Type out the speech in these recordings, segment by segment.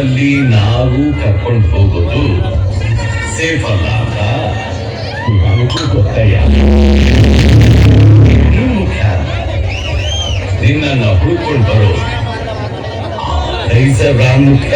ಸಮಯದಲ್ಲಿ ನಾವು ಕರ್ಕೊಂಡು ಹೋಗೋದು ಸೇಫ್ ಅಲ್ಲ ಅಂತ ನನಗೂ ಗೊತ್ತಯ್ಯ. ಇನ್ನೂ ಮುಖ್ಯ ನಿನ್ನನ್ನು ಹುಡ್ಕೊಂಡು ಬರೋ ಮುಖ್ಯ.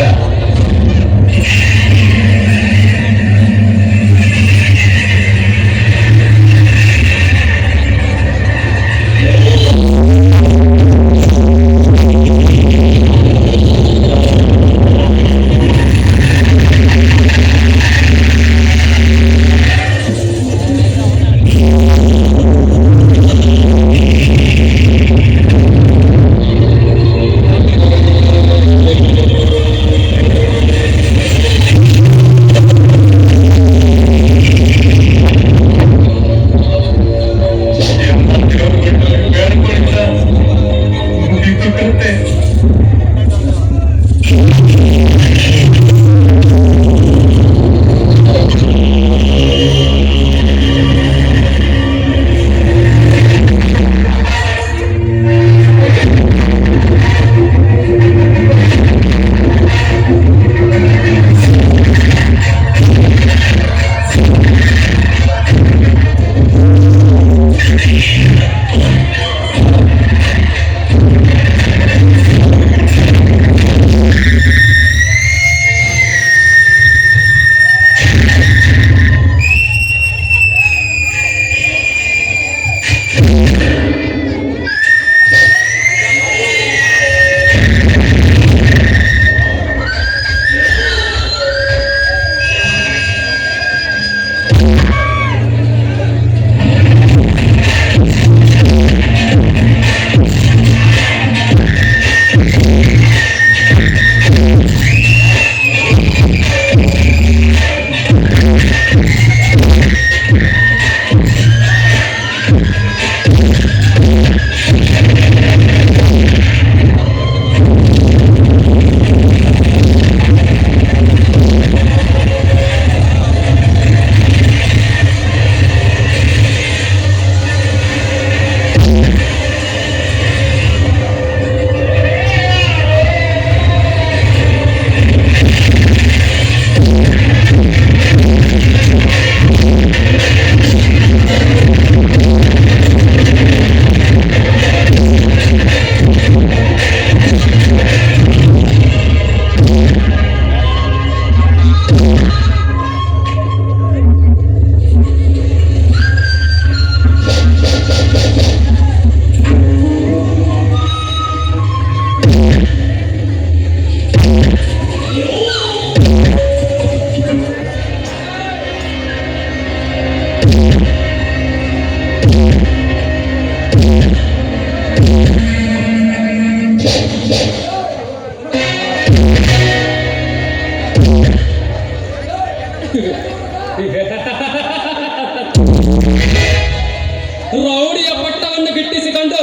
ರೌಡಿಯ ಪಟ್ಟವನ್ನು ಗಿಟ್ಟಿಸಿಕೊಂಡು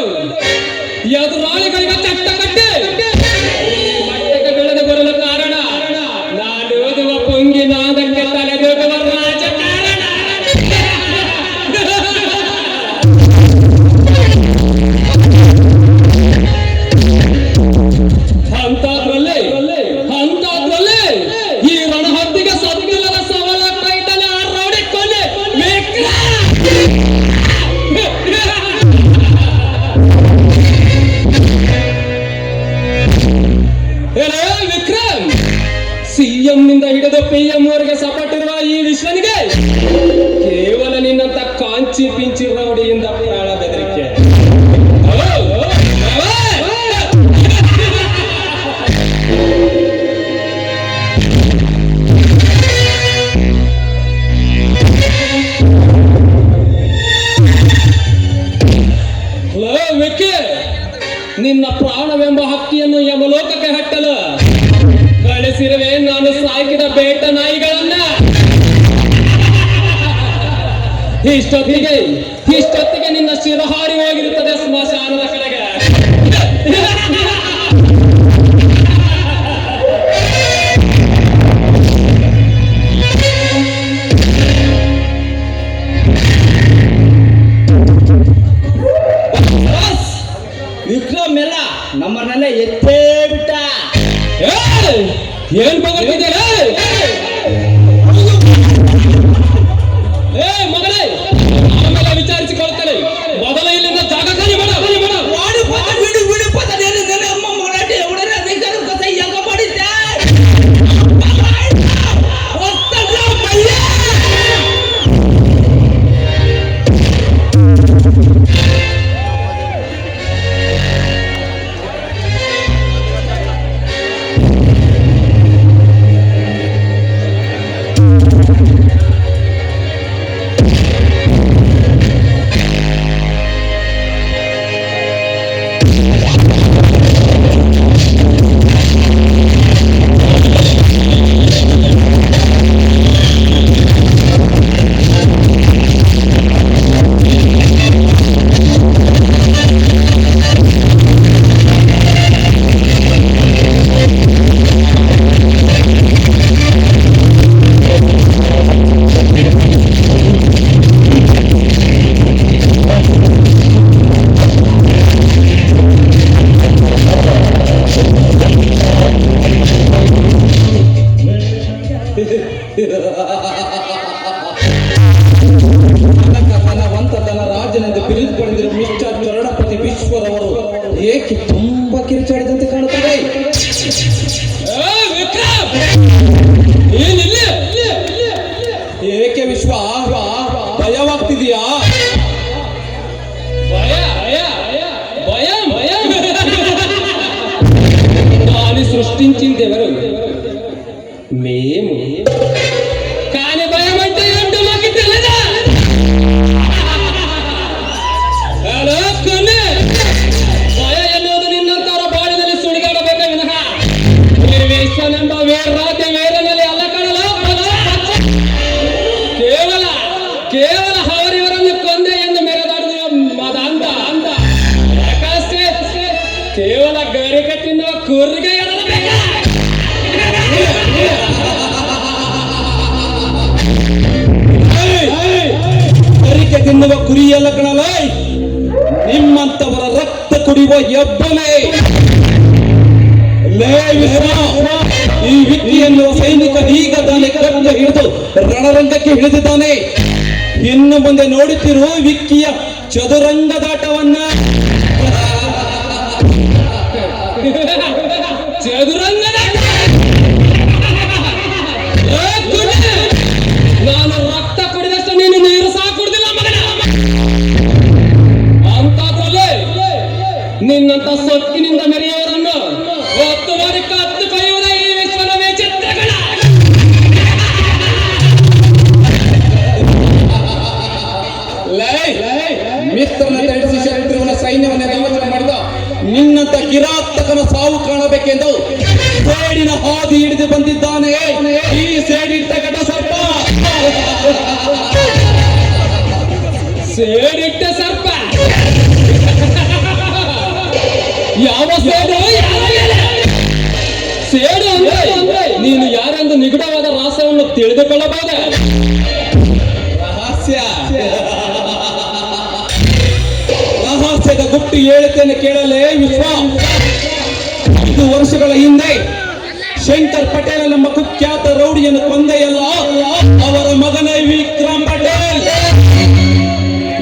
ಎದುರಾಳಿಗಳಿಗೆ ಚಟ್ಟ ಕಟ್ಟಿ ಮಟ್ಟಕ್ಕೆ ಬೆಳೆದು ಬರಲು ಕಾರಣ ನಾನು ಓದುವ ಪೊಂಗಿನಾದಕ್ಕೆ ತಲೆದೂಗುವ ರಾಜಕಾರಣ. ಅಂತದ್ರಲ್ಲಿ ಈ ರಣಹದ್ದಿಗೆ ಸದ್ದಿಲ್ಲದ ಸವಾಲಾಗ್ತಾ ಇದ್ದಾನೆ ಆ ರೌಡಿ ಕೊನೆ ವಿಕ್ರಮ್. ಸಿಎಂ ನಿಂದ ಹಿಡಿದು PM ವರೆಗೆ ಸಪೋರ್ಟ್ ಇರುವ ಈ ವಿಶ್ವನಿಗೆ ಕೇವಲ ನಿನ್ನಂತ ಕಾಂಚಿ ಪಿಂಚಿ ರೌಡಿಯಿಂದ ಪ್ರಾಣ ಬೆದರಿಕೆ. ನಿನ್ನ ಪ್ರಾಣವೆಂಬ ಹಕ್ಕಿಯನ್ನು ಯಮಲೋಕಕ್ಕೆ ಹಟ್ಟಲು ಕಳಿಸಿರುವೆ ನಾನು ಸಾಕಿದ ಬೇಟ ನಾಯಿಗಳನ್ನ. ಇಷ್ಟೊತ್ತಿಗೆ ನಿನ್ನ ಶಿರಹಾರಿ ಹೋಗಿರುತ್ತದೆ ಸ್ಮಶಾನದ ಕಡೆಗೆ. ವಿಕ್ರಮ್ ಎಲ್ಲ ನಮ್ಮನ್ನೆಲ್ಲ ಎತ್ತೇ ಬಿಟ್ಟ. ಏನ್ ಬಗಲ್ತಿದ್ದೀರ? ಏ ಮಗಳೇ, ಆಮೇಲೆ ವಿಚಾರಿಸಿಕೊಳ್ತೇನೆ. ಮೊದಲ ಇಲ್ಲಿಂದ ಜಾಗ ಖಾಲಿ ಮಾಡ. ಧನವಂತನ ರಾಜನೆಂದು ಬಿರುದು ಪಡೆದಿರುವ ಮಿಸ್ಟರ್ ಚರಣಪತಿ ವಿಶ್ವರವರು ಏಕೆ ತುಂಬಾ ಕಿರುಚಾಡಿದಂತೆ ಕಾಣುತ್ತದೆ? ಏಕೆ ವಿಶ್ವ ಭಯವಾಗ್ತಿದೆಯಾ? దాని సృష్టించిందెవరు? మేము. కానీ భయం అంటే ఏంటో మాకు తెలియదా? హలో కొన్ನೆ, ಭಯ ಎನ್ನುವುದು ನಿನ್ನಂತರ ಬಾಳಿನಲ್ಲಿ ಸುಳಿಗಾಡಬೇಕೆ ವಿನಃ ನಿರ್ವೇಶನೆಂಬ ವೇರಾದ್ಯ ವೇರನಲ್ಲಿ ಅಲ್ಲ ಕಾಣಲು. ಕೇವಲ ಅವರಿವರನ್ನು ಕೊಂದೆ ಎಂದು ಮೆರೆದಾಡಿದ ಮದಾಂಧ ಯಾಕಷ್ಟೇ ಕೇವಲ ಗರಿಕೆ ತಿನ್ನುವ ಕುರ್ರಿಗೆ ಗರಿಕೆ ತಿನ್ನುವ ಕುರಿಯಲ್ಲ ಕಣಲ, ನಿಮ್ಮಂತವರ ರಕ್ತ ಕುಡಿಯುವ ಎಬ್ಬಲೆ. ಈ ವಿಕ್ಕಿ ಎನ್ನುವ ಸೈನಿಕ ಈಗ ತಾನೇ ಕಬ್ಬ ಹಿಡಿದು ರಣರಂಗಕ್ಕೆ ಇಳಿದಿದ್ದಾನೆ. ಇನ್ನು ಮುಂದೆ ನೋಡುತ್ತಿರುವ ವಿಕ್ಕಿಯ ಚದುರಂಗದಾಟವನ್ನ. ನಾನು ರಕ್ತ ಕುಡಿದಷ್ಟು ನೀನು ನೀರು ಸಹ ಕುಡಿದಿಲ್ಲ ಮಗನ. ಅಂತದ್ರಲ್ಲೇ ನಿನ್ನಂತ ಸೊಕ್ಕಿನಿಂದ ಮೆರೆಯುವವರನ್ನು ಒತ್ತು ಮಾಡಿ ಕತ್ತು ಕೈಯುವುದ ಈ ವಿಶ್ವದ ವಿಚಿತ್ರಗಳ. ಮಿತ್ರನ ತಡಿಸಿ ಶತ್ರುವಿನ ಸೈನ್ಯವನ್ನು ನಾಶ ಮಾಡಿದ ನಿನ್ನಂತ ಕಿರಾತಕನ ಸಾವು ಕಾಣಬೇಕೆಂದು ಸೇಡಿನ ಹಾದಿ ಹಿಡಿದು ಬಂದಿದ್ದಾನೆ ಈ ಸೇಡಿಟ್ಟ ಘಟ ಸರ್ಪ. ಸೇಡಿಟ್ಟ ಸರ್ಪ ಯಾವ ಸೇಡು? ಸೇಡು ಅಂದ್ರೆ ನೀನು ಯಾರೆಂದು ನಿಗೂಢವಾದ ರಹಸ್ಯವನ್ನು ತಿಳಿದುಕೊಳ್ಳಬಹುದು. ರಹಸ್ಯದ ಗುಟ್ಟು ಹೇಳುತ್ತೇನೆ ಕೇಳಲೇ ವಿಶ್ವ. 5 ವರ್ಷಗಳ ಹಿಂದೆ ಶಂಕರ್ ಪಟೇಲ್ ನಮ್ಮ ಕುಖ್ಯಾತ ರೌಡಿಯನ್ನು ಕೊಂದೆಯಲ್ಲ, ಅವರ ಮಗನೇ ವಿಕ್ರಮ್ ಪಟೇಲ್.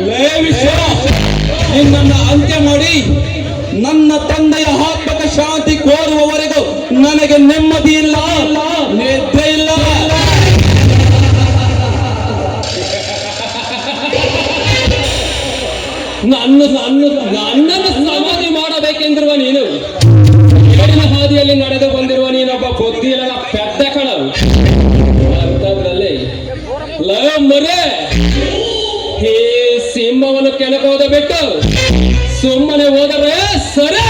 ಲೇ ವಿಶ್ವ, ನಿನ್ನನ್ನು ಅಂತ್ಯ ಮಾಡಿ ನನ್ನ ತಂದೆಯ ಆತ್ಮಕ ಶಾಂತಿ ಕೋರುವವರೆಗೂ ನನಗೆ ನೆಮ್ಮದಿ ಇಲ್ಲ, ನಿದ್ರೆ ಇಲ್ಲ. ನನ್ನನ್ನು ಸಮಾಧಿ ಮಾಡಬೇಕೆಂದಿರುವ ನೀನು ಏಡಿನ ಹಾದಿಯಲ್ಲಿ ನಡೆದು ಬಂದಿರುವ ನೀನೊಬ್ಬ ಬುದ್ಧಿಯಿಲ್ಲದ ಪೆದ್ದ ಕಣವು. ಅಂತದ್ರಲ್ಲಿ ಮರೆ ಈ ಸಿಂಹವನ್ನು ಕೆಣಕೋದ ಬಿಟ್ಟು ಸುಮ್ಮನೆ ಹೋದರೆ ಸರಿ.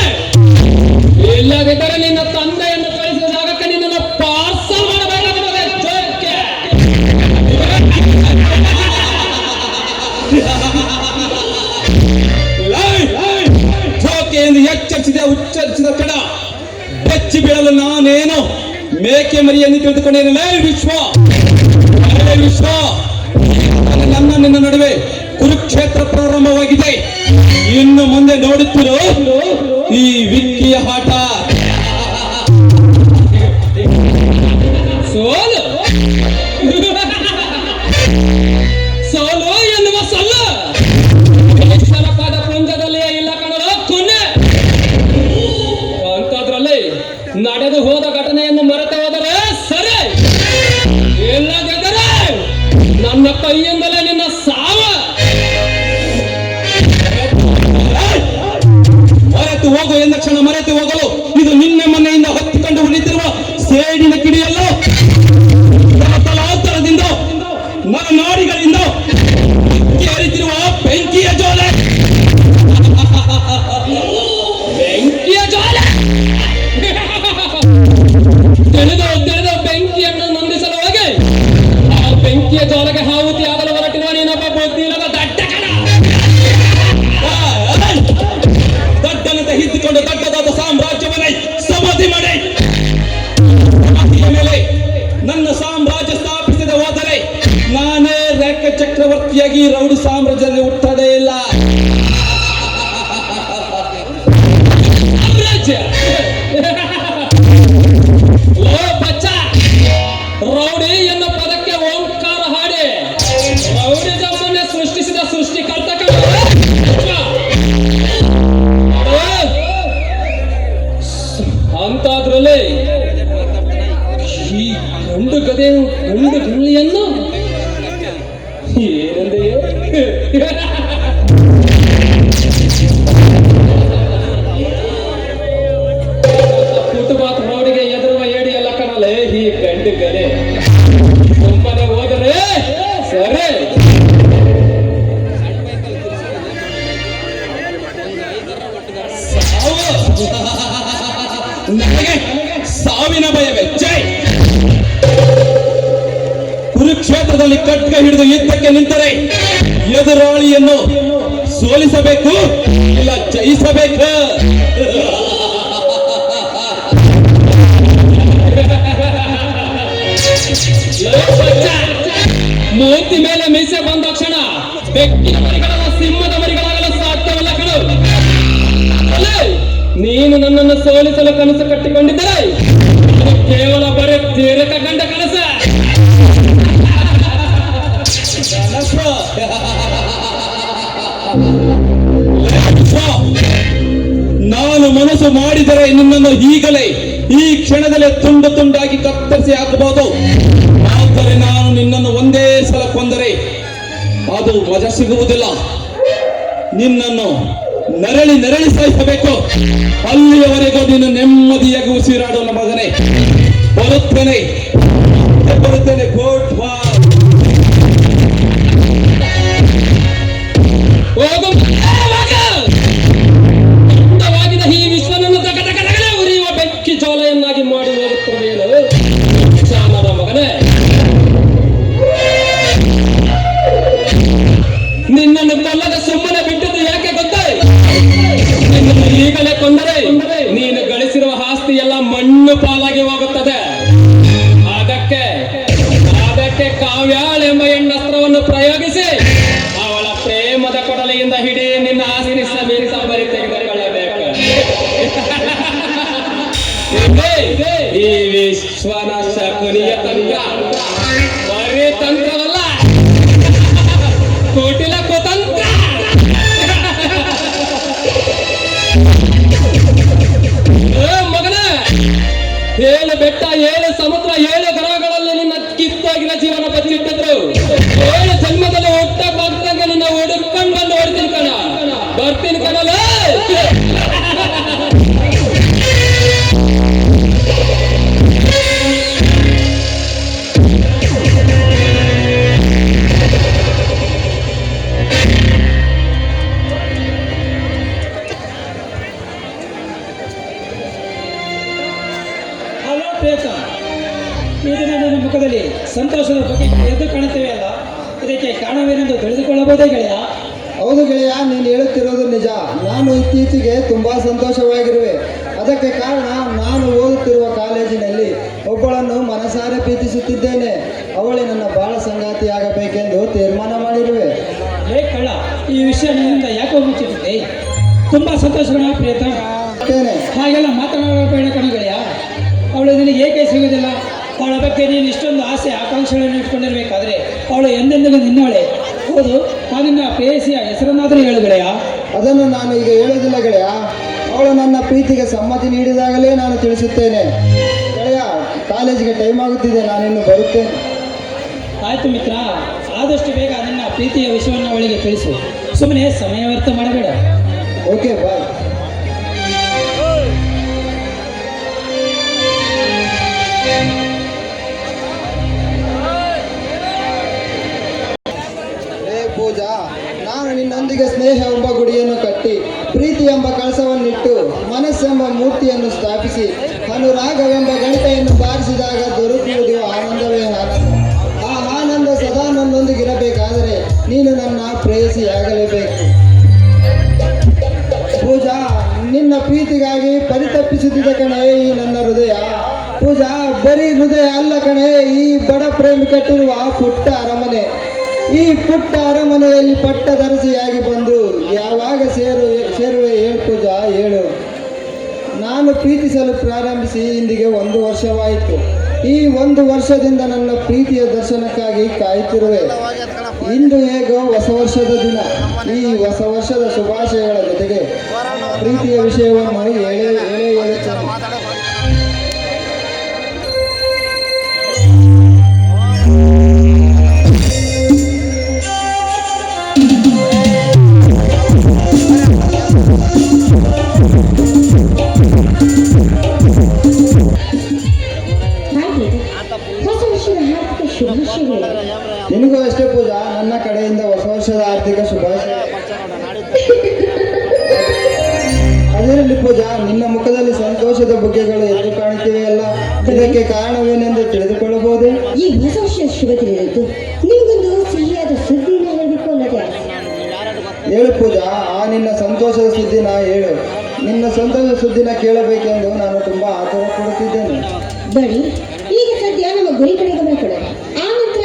ಇಲ್ಲದಿದ್ದರೆ ನಿನ್ನ ತಂದೆಯನ್ನು ಕಳಿಸಿದ ಜಾಗಕ್ಕೆ ನಿನ್ನನ್ನು ಪಾರ್ಸಲ್ ಮಾಡಬೇಕಾಗುತ್ತದೆ. ಜೋಕೆ ಎಂದು ಉಚ್ಚರಿಸಿದ ಕಡ ಬೆಚ್ಚಿ ಬೀಳಲು ನಾನೇನು ಮೇಕೆ ಮರಿಯನ್ನು ತಿಳಿದುಕೊಂಡೇನಲ್ಲ ವಿಶ್ವ. ನನ್ನ ನಿನ್ನ ನಡುವೆ ಕುರುಕ್ಷೇತ್ರ ಪ್ರಾರಂಭವಾಗಿದೆ. ಇನ್ನು ಮುಂದೆ ನೋಡುತ್ತಿರೋ ಈ ವಿಕ್ಕಿಯ ಆಟ. ಸೋಲಿನ ಕಿಡಿಯಲ್ಲೋ ತಲಾಂತರದಿಂದ ನನ್ನ ನಾಡಿಗಳಿಂದ ಏರಿತಿರುವ ಬೆಂಕಿಯ ಜ್ವಾಲೆ, ಬೆಂಕಿಯ ಜ್ವಾಲೆ ತಿಳಿದು ಬೆಂಕಿಯನ್ನು ನಂದಿಸಲು ಹೋಗಿ ಆ ಬೆಂಕಿಯ ಜ್ವಾಲೆಗೆ ಆಹುತಿ ಆಗಲು ಹೊರಟಿರುವ ನೀನೊಬ್ಬ ಬುದ್ಧಿಯಿಲ್ಲದ ದಡ್ಡಕನ. ದಡ್ಡನಂತ ಹಿದ್ದುಕೊಂಡು ದಡ್ಡದಾದ ಸಾಮ್ರಾಜ್ಯವನ್ನೇ ಸಮಾಧಿ ಮಾಡಿ ಮೇಲೆ ನನ್ನ ಸಾಮ್ರಾಜ್ಯ ಸ್ಥಾಪಿಸದೆ ಹೋದರೆ ನಾನೇ ರೇಖ ಚಕ್ರವರ್ತಿಯಾಗಿ ರೌಡಿ ಸಾಮ್ರಾಜ್ಯದಲ್ಲಿ ಹುಟ್ಟದೇ ಇಲ್ಲ. ಸಾಮ್ರಾಜ್ಯ ಲೋ ಬಚ್ಚ, ರೌಡಿ ಎನ್ನುವ ಪದಕ್ಕೆ ಓಂಕಾರ ಹಾಡಿ ರೌಡಿ ಜಮ್ಮನ್ನೇ ಸೃಷ್ಟಿಸಿದ ಸೃಷ್ಟಿಕರ್ತ ಅಂತಾದ್ರಲ್ಲಿ ಈ ಗಂಡು ಗದೆ ಗಂಡು ಗುಳ್ಳಿಯನ್ನು ಏನಂದೆಯೋ ಫುಟ್ಪಾತ್ ರೋಡಿಗೆ ಎದುರುವ ಏಡಿ ಎಲ್ಲ ಕಣಲೆ ಈ ಗಂಡು ಗದೆ ಸುಮ್ಮನೆ ಹೋದರೆ ಸರಿ. ನನಗೆ ಸಾವಿನ ಭಯವೇ ಜೈ. ಕುರುಕ್ಷೇತ್ರದಲ್ಲಿ ಖಡ್ಗ ಹಿಡಿದು ಯುದ್ಧಕ್ಕೆ ನಿಂತರೆ ಎದುರಾಳಿಯನ್ನು ಸೋಲಿಸಬೇಕು ಇಲ್ಲ ಜಯಿಸಬೇಕು. ಮೂರ್ತಿ ಮೇಲೆ ಮೀಸೆ ಬಂದ ಕ್ಷಣ ಬೆಕ್ಕಿನ ಮರಿಗಳಲ್ಲ ಸಿಂಹದ ಮರಿಗಳಾಗಲು ಸಾಧ್ಯವಿಲ್ಲ ಕಣು. ನೀನು ನನ್ನನ್ನು ಸೋಲಿಸಲು ಕನಸು ಕಟ್ಟಿಕೊಂಡಿದ್ದರೆ ಅದು ಕೇವಲ ಬರೀ ತೀರಕ ಗಂಡ ಕನಸ. ನಾನು ಮನಸ್ಸು ಮಾಡಿದರೆ ನಿನ್ನನ್ನು ಈಗಲೇ ಈ ಕ್ಷಣದಲ್ಲೇ ತುಂಡು ತುಂಡಾಗಿ ಕತ್ತರಿಸಿ ಹಾಕಬಹುದು. ಆದರೆ ನಾನು ನಿನ್ನನ್ನು ಒಂದೇ ಸಲ ಕೊಂದರೆ ಅದು ಮಜಾ ಸಿಗುವುದಿಲ್ಲ. ನಿನ್ನನ್ನು ನರಳಿ ನರಳಿ ಸಾಯಿಸಬೇಕು. ಅಲ್ಲಿಯವರೆಗೂ ನೀನು ನೆಮ್ಮದಿಯಾಗಿ ಉಸಿರಾಡೋಣ ಮಗನೇ. ಬರುತ್ತೇನೆ ಬರುತ್ತೇನೆ. ಹೋಗಿದ ಈ ವಿಶ್ವನನ್ನು ತಗದಗದಗಲೇ ಉರಿಯುವ ಬೆಂಕಿ ಜ್ವಾಲೆಯನ್ನಾಗಿ ಮಾಡಿ ಹೋಗುತ್ತೇನು ಚಾಮದ ಮಗನೇ. ನಿನ್ನನ್ನು ಕೊಲ್ಲದ ಸುಮ್ಮನೆ ಬಿಟ್ಟದ್ದು ಯಾಕೆ ಗೊತ್ತೇ? ನಿನ್ನನ್ನು ಈಗಲೇ ಕೊಂದರೆ ನೀನು ಗಳಿಸಿರುವ ಆಸ್ತಿ ಎಲ್ಲ ಮಣ್ಣು ಪಾಲಾಗಿ ಹೋಗುತ್ತದೆ. ಅದಕ್ಕೆ ಕಾವ್ಯಾಳ್ ಎಂಬ ಹೆಣ್ಣಸ್ತ್ರವನ್ನು ಪ್ರಯೋಗಿಸಿ ಅವಳ ಪ್ರೇಮದ ಕೊಡಲಿಯಿಂದ ಹಿಡಿ ನಿನ್ನ ಆಸ್ತಿ ಸಮೇತ ಬರಿ ತೆಗೆದುಕೊಳ್ಳಬೇಕು. ಈ ವಿಶ್ವನ ಶಕುನಿಯ ತಂತ್ರ ಬರೀ ತಂತ್ರವಲ್ಲ, ಕೋಟಿಲ ಕುತಂತ್ರ. ಮಗನ, 7 ಬೆಟ್ಟ 7 ಸಮುದ್ರ 7 ಗ್ರಹಗಳಲ್ಲಿ ನಿನ್ನ ಕಿತ್ತಾಗಿನ ಜೀವನ ಬಚ್ಚಿಟ್ಟಿದ್ರು. 7 ಜನ್ಮದಲ್ಲಿ ಹುಟ್ಟ ಭಕ್ತಂಗೆ ನಿನ್ನ ಹುಡುಕೊಂಡು ಬಂದು ಹೊಡ್ತೀನಿ ಕಣ, ಬರ್ತೀನಿ ಕಣಲ್ಲ. ನನ್ನ ಮುಖದಲ್ಲಿ ಸಂತೋಷದ ಬಗ್ಗೆ ಎದ್ದು ಕಾಣುತ್ತೇವೆ ಅಲ್ಲ, ಇದಕ್ಕೆ ಕಾರಣವೇನೆಂದು ತಿಳಿದುಕೊಳ್ಳಬಹುದೇ ಗೆಳೆಯ? ಹೌದು ಗೆಳೆಯ, ನೀನು ಹೇಳುತ್ತಿರೋದು ನಿಜ. ನಾನು ಇತ್ತೀಚೆಗೆ ತುಂಬ ಸಂತೋಷವಾಗಿರುವೆ. ಅದಕ್ಕೆ ಕಾರಣ ನಾನು ಓದುತ್ತಿರುವ ಕಾಲೇಜಿನಲ್ಲಿ ಒಬ್ಬಳನ್ನು ಮನಸಾರೆ ಪ್ರೀತಿಸುತ್ತಿದ್ದೇನೆ. ಅವಳೇ ನನ್ನ ಬಾಳ ಸಂಗಾತಿಯಾಗಬೇಕೆಂದು ತೀರ್ಮಾನ ಮಾಡಿರುವೆ. ಹೇ ಕಳ್ಳ, ಈ ವಿಷಯ ನಿನ್ನಿಂದ ಯಾಕೋ ಮುಚ್ಚಿಟ್ಟಿದ್ದೆ? ತುಂಬ ಸಂತೋಷಗಳ ಪ್ರಿಯತ. ಹಾಗೆಲ್ಲ ಮಾತನಾಡಬೇಡ ಕಣ ಗೆಳೆಯ. ಅವಳು ನಿನಗೆ ಏಕೆ ಸಿಗುವುದಿಲ್ಲ? ಅವಳ ಬಗ್ಗೆ ನೀನು ಇಷ್ಟೊಂದು ಆಸೆ ಆಕಾಂಕ್ಷೆಗಳನ್ನು ಇಟ್ಕೊಂಡಿರ್ಬೇಕಾದ್ರೆ ಅವಳು ಎಂದೆಂದಿಗೂ ನಿನ್ನವಳೆ. ಹೌದು, ನಿನ್ನ ಪ್ರೇಯಸಿಯ ಹೆಸರನ್ನಾದರೂ ಹೇಳು ಗೆಳೆಯ. ಅದನ್ನು ನಾನು ಈಗ ಹೇಳುವುದಿಲ್ಲ ಗೆಳೆಯ. ಅವಳು ನನ್ನ ಪ್ರೀತಿಗೆ ಸಮ್ಮತಿ ನೀಡಿದಾಗಲೇ ನಾನು ತಿಳಿಸುತ್ತೇನೆ. ಗೆಳೆಯ, ಕಾಲೇಜಿಗೆ ಟೈಮ್ ಆಗುತ್ತಿದೆ, ನಾನಿನ್ನು ಬರುತ್ತೇನೆ. ಆಯ್ತು ಮಿತ್ರ, ಆದಷ್ಟು ಬೇಗ ನಿನ್ನ ಪ್ರೀತಿಯ ವಿಷಯವನ್ನು ಅವಳಿಗೆ ತಿಳಿಸು. ಸುಮ್ಮನೆ ಸಮಯ ವ್ಯರ್ಥ ಮಾಡಬೇಡ. Okay, bye. Thank you. ಪ್ರೀತಿಸಿದ ಕಣೆ ಈ ನನ್ನ ಹೃದಯ. ಪೂಜಾ, ಬರೀ ಹೃದಯ ಅಲ್ಲ ಕಣೆ, ಈ ಬಡ ಪ್ರೇಮಿ ಕಟ್ಟಿರುವ ಪುಟ್ಟ ಅರಮನೆ. ಈ ಪುಟ್ಟ ಅರಮನೆಯಲ್ಲಿ ಪಟ್ಟದರಸಿಯಾಗಿ ಬಂದು ಯಾವಾಗ ಸೇರುವೆ ಹೇಳು ಪೂಜಾ, ಹೇಳು. ನಾನು ಪ್ರೀತಿಸಲು ಪ್ರಾರಂಭಿಸಿ ಇಂದಿಗೆ 1 ವರ್ಷವಾಯಿತು. ಈ 1 ವರ್ಷದಿಂದ ನನ್ನ ಪ್ರೀತಿಯ ದರ್ಶನಕ್ಕಾಗಿ ಕಾಯುತ್ತಿರುವೆ. ಇಂದು ಹೇಗೋ ಹೊಸ ವರ್ಷದ ದಿನ. ಈ ಹೊಸ ವರ್ಷದ ಶುಭಾಶಯಗಳ ಜೊತೆಗೆ ಪ್ರೀತಿಯ ವಿಷಯವನ್ನು ಹೇಳುತ್ತೇನೆ. ಹೊಸ ವರ್ಷದ ಹಾರ್ದಿಕ ಶುಭಾಶಯಗಳು. ನಿನಗೂ ಅಷ್ಟೇ ಪೂಜಾ, ನನ್ನ ಕಡೆಯಿಂದ ಹೊಸ ವರ್ಷದ ಆರ್ಥಿಕ ಶುಭಾಶಯ. ಅದರಲ್ಲಿ ಪೂಜಾ, ನಿನ್ನ ಮುಖದಲ್ಲಿ ಸಂತೋಷದ ಬುಗ್ಗೆಗಳು ಎದ್ದು ಕಾಣುತ್ತಿವೆಯಲ್ಲ, ಇದಕ್ಕೆ ಕಾರಣವೇನೆಂದು ತಿಳಿದುಕೊಳ್ಳಬಹುದೇ? ಈ ಹೊಸ ವರ್ಷದ ಶುಭ ದಿನದಂದು ನಿಮಗೊಂದು ಸಿಹಿಯಾದ ಸುದ್ದಿನ ಹೇಳಬೇಕು ಅನ್ನೋದೇ ಆಸೆ. ಹೇಳು ಪೂಜಾ, ಆ ನಿನ್ನ ಸಂತೋಷದ ಸುದ್ದಿನ ಹೇಳು. ನಿನ್ನ ಸಂತೋಷದ ಸುದ್ದಿನ ಕೇಳಬೇಕೆಂದು ನಾನು ತುಂಬಾ ಆತುರ ಪಡುತ್ತಿದ್ದೇನೆ. ಬರೀ ಈಗ ಸದ್ಯ ನಮ್ಮ ಗುರಿ ಕಡೆ ಗಮನ ಕೊಡೋಣ. ಆ ನಂತರ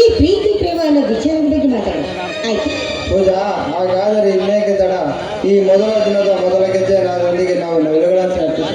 ಈ ಪ್ರೀತಿ ಪ್ರೇಮ ಅನ್ನೋ ವಿಚಾರದ ಬಗ್ಗೆ ಮಾತಾಡೋಣ, ಆಯ್ತು? ಪೂಜಾ, ಹಾಗಾದರೆ ಇನ್ನೇಕೆ ತಡ? ಈ ಮೊದಲ ದಿನದ ಮೊದಲ ಗೆಜ್ಜೆ ನಾದರೊಂದಿಗೆ ನಾವು ನವಿಲುಗಳನ್ನು ಹಾಕ್ತೀವಿ.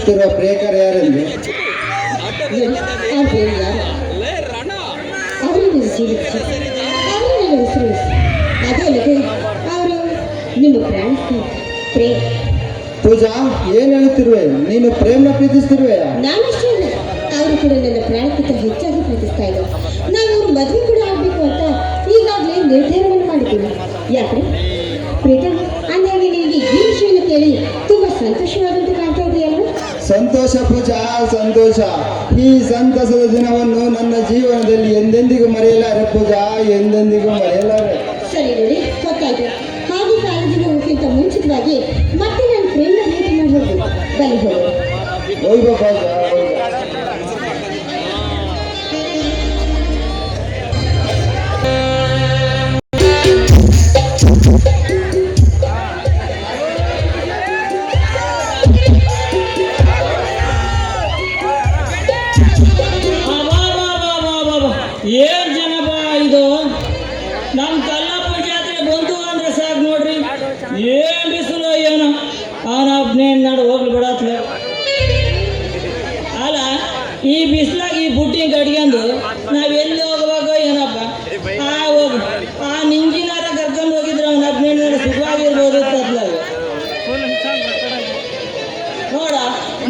ಪ್ರೀತಿಸುತ್ತಿರುವ ಪ್ರಿಯಕರು ಯಾರೆಂದು? ಅವ್ರು ಬೇರೆ ಯಾರು? ಅವರು ನಿಮ್ಮ ಜೀವಿತ ಅವರು ನನ್ನ ಹೆಸರು. ಅದೇ ಅಲ್ಲದೆ ಅವರು ನಿಮ್ಮ ಪ್ರಾಣ ಪ್ರೇಮ. ಪೂಜಾ, ಏನ್ ಹೇಳ್ತಿರುವೆ? ನೀನು ಪ್ರೇಮನ ಪ್ರೀತಿಸ್ತಿರುವೆ? ನಾನಷ್ಟೇ ಅಲ್ಲ, ಅವರು ಕೂಡ ನನ್ನ ಪ್ರಾಣಕ್ಕಿಂತ ಹೆಚ್ಚಾಗಿ ಪ್ರೀತಿಸ್ತಾ ಇದ್ದಾರೆ. ನಾವು ಮದುವೆ ಕೂಡ ಆಗಬೇಕು ಅಂತ ಈಗಾಗಲೇ ನಿರ್ಧಾರವನ್ನು ಮಾಡಿದ್ದೀನಿ. ಯಾಕ್ರೆ ಪ್ರೀತಮ್, ಅಂದಾಗ ನಿನಗೆ ಈ ವಿಷಯವನ್ನು ಕೇಳಿ ತುಂಬಾ ಸಂತೋಷವಾದಂತೆ ಕಾಣ್ತಾ ಇದೆಯಲ್ಲ? ಸಂತೋಷ ಪೂಜಾ, ಸಂತೋಷ. ಈ ಸಂತಸದ ದಿನವನ್ನು ನನ್ನ ಜೀವನದಲ್ಲಿ ಎಂದೆಂದಿಗೂ ಮರೆಯಲಾರೆ ಪೂಜಾ, ಎಂದೆಂದಿಗೂ ಮರೆಯಲಾರೆ. ಸರಿ ನೋಡಿ, ಗೊತ್ತಾಯ್ತು. ಹಾಗೆ ಕಾಲೇಜಿಗೆ ಹೋಗೋಕ್ಕಿಂತ ಮುಂಚಿತವಾಗಿ ಮತ್ತೆ ನಾನು ಫ್ರೆಂಡ್ನ ಭೇಟಿ ಮಾಡಿ ಹೋಗ್ಬೇಕು. ಬನ್ನಿ ಹೋಗೋಣ. ಹೋಯ್ಬಾ ಪೂಜಾ, ಹೋಯ್ಬಾ. ಏನ್ ಜನಪ ಇದು? ನಮ್ಮ ಕಲ್ಲಪ್ಪನ ಜಾತ್ರೆ ಬಂತು ಅಂದ್ರೆ ಸಾಕು ನೋಡ್ರಿ, ಏನ್ ಬಿಸಿಲು ಏನೋ. ಅವನೊಬ್ನೇ ನಾಡು ಹೋಗ್ಲಿ ಬಿಡತ್ಲೆ. ಅಲ್ಲ, ಈ ಬಿಸಿಲಾಗಿ ಈ ಬುಟ್ಟಿ ಕಟ್ಕೊಂಡು ನಾವೆಲ್ಲಿ ಹೋಗ್ಬೇಕು ಏನಪ್ಪ? ಹೋಗು, ಆ ನಿಂಜಿನಾರ ಕರ್ಕೊಂಡು ಹೋಗಿದ್ರೆ ಅವನೊಬ್ನೇ ನಾಡು ಸುಖವಾಗಿರ್ಬೋದು ಅತ್ಲಾಗ. ನೋಡ,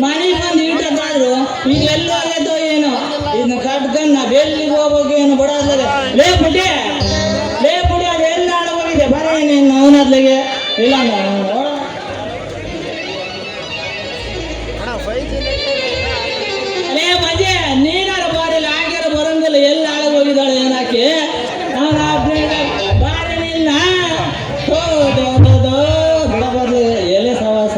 ಮನೆಗೆ ಬಂದು ಇಟ್ಟದ್ದಾದ್ರು ಈಗ ಎಲ್ಲ ಆಗೈತೋ ಏನೋ. ಇದನ್ನ ಕಟ್ಕೊಂಡು ನಾವೆಲ್ಲಿಗೆ ಹೋಗ್ಬೇಕು ಏನು ಬಿಡೋದ್ಲಾಗ. ಲೇ ಪುಟಿ ಅದು ಎಲ್ಲ ಆಡ ಹೋಗಿದೆ. ಬರೀ ನೀನು ಅವನದ್ಲಾಗೆ ಇಲ್ಲ ನೋಡ. ಅಲೇ ಮಜೆ, ನೀನಾರ ಬಾರಿಲ್ಲ, ಆಗ್ಯಾರ ಬರಂಗಿಲ್ಲ. ಎಲ್ಲಿ ಆಳ ಹೋಗಿದ್ದಾಳೆ ಏನಾಕಿ? ಅವನ ಬಾರಿ ನಿನ್ನ ಬಿಡಬಾರ್ದು ಎಲೆ ಸವಾಸ.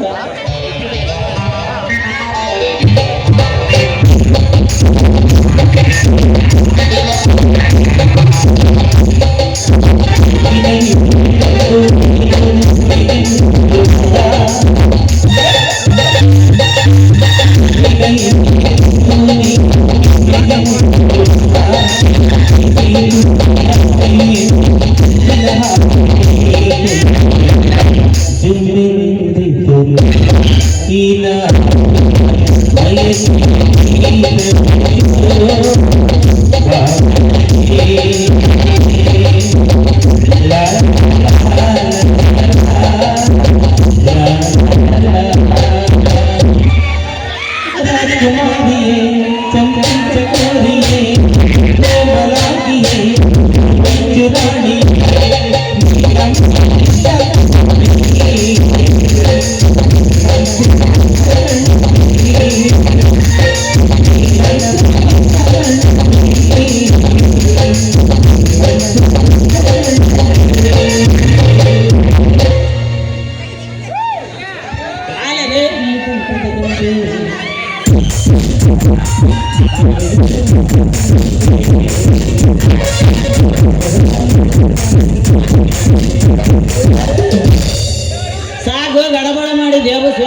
ಸಾಕು, ಗಡಬಡ ಮಾಡಿ ದೇವಸ್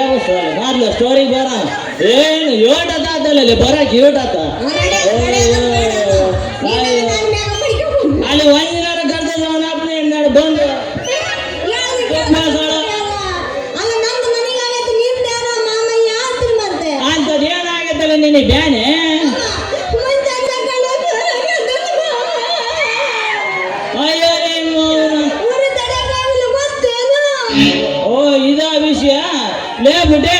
ಮಾಡ್ಲು ಸ್ಟೋರಿಗೆ ಬರ. ಏನು ಯೋಟಲ್ಲಿ ಬರಕ್ಕೆ ಯೋಟಾತ. ಅಲ್ಲಿ ಒಂದಿನಾರ ಕರ್ತದ ಅವನಪ್ಪನೇ ಬಂದು ಅಂತದ್ ಏನಾಗತ್ತಲ್ಲ ನಿನಗೆ ಬ್ಯಾನೆ? ಅಯ್ಯೋ ಓ ಇದ ವಿಷಯ. ಲೇ ಬಿಟ್ಟೆ,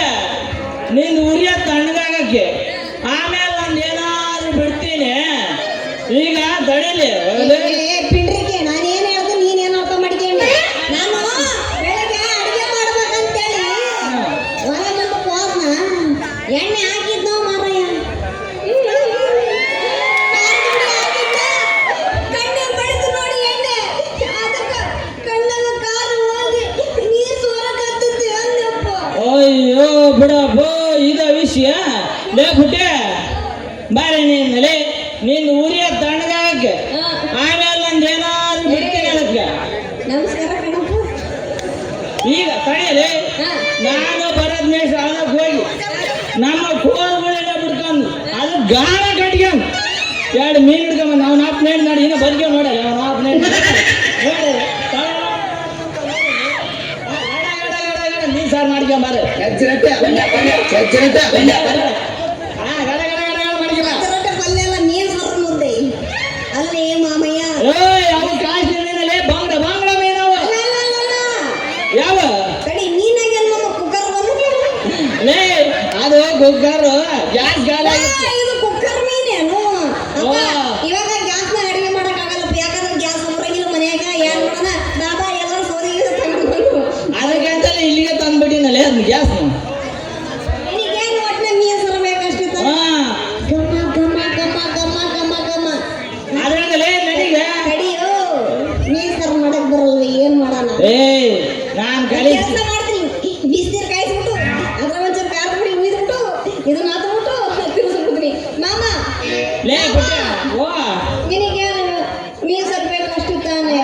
ನಿಂದು ಉರಿಯ ತಣ್ಣಗಾಗಕ್ಕೆ ಆಮೇಲೆ ಒಂದು ಏನಾದ್ರು ಬಿಡ್ತೀನಿ. ಈಗ ತಡೀಲಿ. ಪಿಂಡ್ರಿಕೆ ನಾನೇನು ಹೇಳ್ದು ನೀನೇನು ಅರ್ಥ ಮಾಡ್ಕೊಂಡು ನಾನು ಬೆಳಗ್ಗೆ ಅಡುಗೆ ಮಾಡ್ಬೇಕಂತೇಳಿ ಹೊರಗೆ ಹೋದ್ನ ಎಣ್ಣೆ ಹಾಕಿದ್ನೋ ಮಾರಯ್ಯ. ಕಣ್ಣಿಗೆ ಬಡಿದು ನೋಡಿ ಎಣ್ಣೆ, ಅದಕ್ಕೆ ಕಣ್ಣಾಗ ಕಾರು ಹೋಗಿ ನೀರು ಸೋರಕತ್ತಿದ್ದೆ ಅಂದಪ್ಪ. ಅಯ್ಯೋ ಬಿಡಪ್ಪ, ಇದ ವಿಷಯ. ಲೇ ಬಿಟ್ಟೆ, ಬಾರಿ ನೀನಲ್ಲಿ ನಿಂದು ಉರಿಯ ತಣ್ಣಗಾಗಕ್ಕೆ ಆಮೇಲೆ ನಂದು ಏನಾದ್ರು ಬಿಡ್ತೀನಿ ಅದಕ್ಕೆ. ನಮಸ್ಕಾರ ಕಣಪ್ಪ. ಈಗ ತಡೆಯಲಿ, ನಾನು ಬರೋದ್ ಮೇಷ ಅದಕ್ಕೆ ಹೋಗಿ ನಮ್ಮ ಕೋರುಗಳೆಲ್ಲ ಬಿಡ್ಕೊಂಡು ಅದು ಗಾಳ ಕಟ್ಕೊಂಡು 2 ಮೀನು ಹಿಡ್ಕೊಂಬಂದು ಅವ್ನ ಆಪ್ ನೇಡ್ ಮಾಡಿ ಇನ್ನೂ ಬದುಕೆ ನೋಡಲ್ಲ. ಅವ್ನ ಆಪ್ ನೇಡ್ ನೋಡಿ ನೀ ಸಾರು ಮಾಡ್ಕೊಂಬಾರ. ಸಜ್ಜರಟ್ಟೆ ಸಜ್ಜರಟ್ಟೆ ಹಾ ಗಡ ಗಡ ಗಡ ಗಡ ಮಾಡಿಕೆ ಬಾ ರೊಟ್ಟಿ ಪಲ್ಯ ಎಲ್ಲ ನೀನ್ ಸರ್ ಮುದ್ದೆ ಅಲ್ಲೇ ಮಾಮಯ್ಯ ಏಯ್ ಅವು ಕಾಶ್ಮೀರದಲ್ಲಿ ಬಾಂಗ್ಡ ಬಾಂಗ್ಡ ಮೀನವ ಅಲ್ಲ, ಅಲ್ಲ, ಅಲ್ಲ, ಅಲ್ಲ. ಯಾವ ಕಡಿ ನೀನಾಗೆ ನಮ್ಮ ಕುಕ್ಕರ್ ಬಂದು ಲೇ ಅದು ಕುಕ್ಕರ್ ಗ್ಯಾಸ್ ಗಾಳಿ ಆಗಿತ್ತು ಇದು ಕುಕ್ಕರ್ ಮೀನೇನು ಅಪ್ಪ, ಓ. ಇವಾಗ ಗ್ಯಾಸ್ನ ಅಡಿಗೆ ಮಾಡಕ್ಕಾಗಲ್ಲಪ್ಪ ಯಾಕಂದ್ರೆ ಗ್ಯಾಸ್ ಹೊರಗಿಲ್ಲ ಮನ್ಯಾಗ ಏನ್ ಮಾಡೋಣ ದಾದಾ ಎಲ್ಲ ಸೋದಿಗೆ ತಗೊಂಡ್ಬಂದು ಅದಕ್ಕೆ ಅಂತಲೇ ಇಲ್ಲಿಗೆ ತಂದ್ಬಿಟ್ಟಿನಲ್ಲೇ ಅದನ್ನ ಗ್ಯಾಸ್ ನಿನಗೇನು ಒಟ್ಟಿನ ಮೀನ್ ಸರ ಬೇಕಷ್ಟೇ ಹಾ ಗಮ ಗಮ ಗಮ ಗಮ ಗಮ ಗಮ ಅದ್ರಂಗಲೇ ನನಗೆ ಕಡಿಯೋ ಮೀನ್ ಸರ ಮಾಡಕ್ ಬರಲ್ಲ ಏನ್ ಮಾಡೋಣ ಏಯ್ ನಾನ್ ಕಲಿ ಕೆಲಸ ಮಾಡ್ತೀನಿ ಬಿಸಿನೀರು ಕಾಯಿಸ್ಬಿಟ್ಟು ಅದ್ರ ಒಂಚೂರು ಖಾರದ ಪುಡಿ ಉಯ್ದ್ಬಿಟ್ಟು ಇದನ್ನ ಹಾಕ್ಬಿಟ್ಟು ತಿರ್ಸ್ಬಿಡ್ತೀನಿ ಮಾಮ ಲೇ ಪುಟ್ಟ ಓ ನಿನಗೇನು ಮೀನ್ ಸರ್ ಬೇಕು ಅಷ್ಟು ತಾನೆ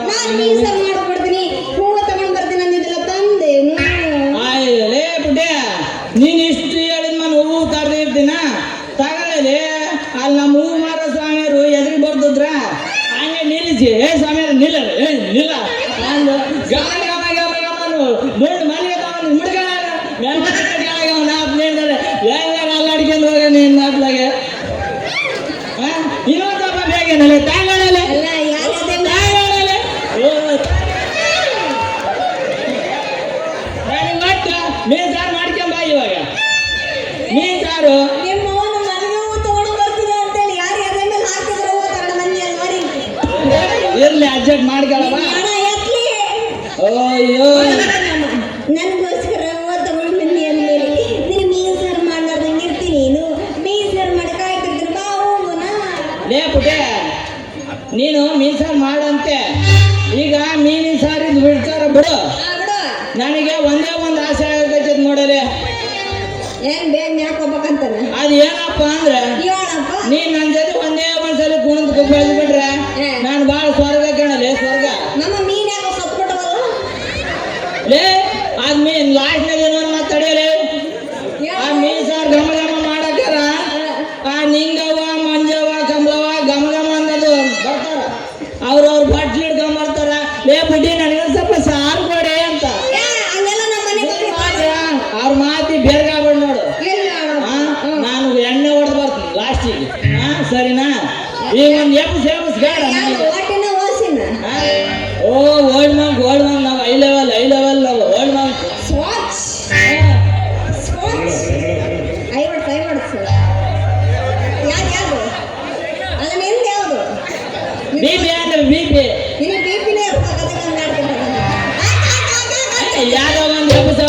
ನಾನು ಮೀನ್ ಸರ್ ಮಾಡ್ಕೊಡ್ತೀನಿ ಹೂವು ತಗೊಂಡ್ ಬರ್ತೀನಿ ಅಂದಿದ್ದೆಲ್ಲ ತಂದೆ ಆಯ್ತು ಲೇ ಪುಟ್ಟ ನೀನ್ ಇಷ್ಟು ಹೇಳಿದ ನಾನು ಹೂವು ತರದೇ ಇರ್ತೀನ ತಗೊಳ್ಳಲಿ ಅಲ್ಲಿ ನಮ್ಮ ಹೂವು ಮಾರೋ ಸ್ವಾಮಿಯರು ಎದುರು ಬರ್ದಿದ್ರ ಹಂಗೆ ನಿಲ್ಲಿಸಿ ಏ ಸ್ವಾಮಿಯರು ನಿಲ್ಲ ಏ ನಿಲ್ಲ ಅಂದು ಗಮ ಗಮ ಗಮ ಗಮನು ನೋಡಿ ಮನೆಗೆ ತಗೊಂಡು ಮುಡ್ಗಳ ಹೇಳ್ತಾರೆ ಎಲ್ಲ ಅಲ್ಲಾಡ್ಕೊಂಡು ಹೋಗ ನೀನು ನಾಟ್ಲಾಗೆ ಇನ್ನೊಂದಪ್ಪ ಬೇಗೇನಲ್ಲ ತಾಂಗಳಲ್ಲೇ ಅಲ್ಲ ಯಾರದೇ ತಾಂಗಳಲ್ಲೇ ನನಗೆ ಒಟ್ಟು ಮೀನ್ ಸಾರು ಮಾಡ್ಕೊಂಬ ಇವಾಗ ಮೀನ್ ಸಾರು ನಿಮ್ಮ ಅವನು ಮನೆಗೆ ಹೂವು ತಗೊಂಡು ಬರ್ತೀನಿ ಅಂತೇಳಿ ಯಾರು ಎದೆ ಮೇಲೆ ಹಾಕಿದ್ರೆ ಹೋಗ್ತಾರೆ ಮಂದಿ ನೋಡಿ ಇರ್ಲಿ ಅಡ್ಜಸ್ಟ್ ಮಾಡ್ಕೊಳವ ಹಣ ಎತ್ಲಿ ಅಯ್ಯೋ ನನಗೋಸ್ಕರ ಹೂವು ತಗೊಂಡು ಬಂದಿ ಅಂದ್ಮೇಲೆ ನೀನು ಮೀನ್ ಸಾರು ಮಾಡ್ಲಾರ್ದಂಗೆ ಇರ್ತೀನಿ ನೀನು ಮೀನ್ ಸಾರು ಮಾಡಿ ಕಾಯ್ತಿರ್ತೀನಿ ಬಾ ಹೋಗುನಾ ಲೇ ಪುಟೆ ನೀನು ಮೀನ್ ಸಾರು ಮಾಡಂತೆ ಈಗ ಮೀನಿನ ಸಾರಿದ್ ಬಿಡ್ತಾರ ಬಿಡು ಬಿಡು ನನಗೆ ಒಂದೇ ಒಂದು ಆಸೆ ಆಗೈತೆ ನೋಡಲೆ ಏನ್ ಬೇಗ ಮ್ಯಾಕ್ ಹೋಗ್ಬೇಕಂತಾನ ಅದು ಏನಪ್ಪ ಅಂದ್ರೆ ಹೇಳಪ್ಪ ನೀನ್ ನನ್ನ ಜೊತೆ ಒಂದೇ ಒಂದ್ಸಲ ಕುಣಿದು ಬೆಳೆದ್ಬಿಟ್ರೆ ನಾನು ಭಾಳ ಸ್ವರ್ಗ ಕಾಣಲೆ ಸ್ವರ್ಗ ನಮ್ಮ ಮೀನ್ ಯಾಕೋ ಸತ್ಬಿಟ್ಟವಲ್ಲ ಲೇ ಅದ್ ಮೀನ್ ಲಾಸ್ಟ್ನಾಗ ಏನೋ ಮತ್ತೆ ತಡೆಯಲೆ ಆ ಮೀನ್ ಸಾರು ಘಮ ಘಮ ಮಾಡಕ್ಕಾರ ಆ ನಿಂಗವ್ವ ಮಂಜವ್ವ ಕಮಲವ್ವ ಘಮ ಘಮ ಅನ್ನೋದು ಬರ್ತಾರ ಅವ್ರವ್ರ ಬಟ್ಲು ಹಿಡ್ಕೊಂಡ್ ಬರ್ತಾರ ಲೇ ಬಿಡಿ ನನಗೆ ಸ್ವಲ್ಪ ಸಾರು ಕೊಡೆ ಅಂತ ಹಂಗೆಲ್ಲ ನಮ್ಮ ಮನೆಗೆ ಅವ್ರ ಮಾತಿ ಬೇರ್ಗಾಗ್ಬೇಡ ನೋಡು ಎಲ್ಲಿ ಆ, ನಾನು ಎಣ್ಣೆ ಹೊಡೆದು ಬರ್ತೀನಿ ಲಾಸ್ಟಿಗೆ ಹಾ ಸರಿನಾ ಈಗ ಒಂದು ಎಬ್ಸ್ ಬೇಡ ನನಗೆ. ಒಟ್ಟಿನ ಓಸಿನ ಆ, ಓ ಓಲ್ಡ್ ಮಂಕ್ ನಾವು ಐ ಲೆವೆಲ್ ನಾವು ಓಲ್ಡ್ ಮಂಕ್ ಸ್ವಾಚ್ ಸ್ವಾಚ್ ಐವಡ್ಸ್ ಯಾವ್ದು ಅಲ್ಲ ನಿಂದ ಯಾವುದು ಬಿ ಪಿ ಅಂದ್ರೆ ಬಿ ಪಿ ನಿನ್ನ ಬಿಪಿನೇ ಇರ್ಬೇಕು ಯಾವ್ದೋ ಒಂದು ಎಬ್ಸ್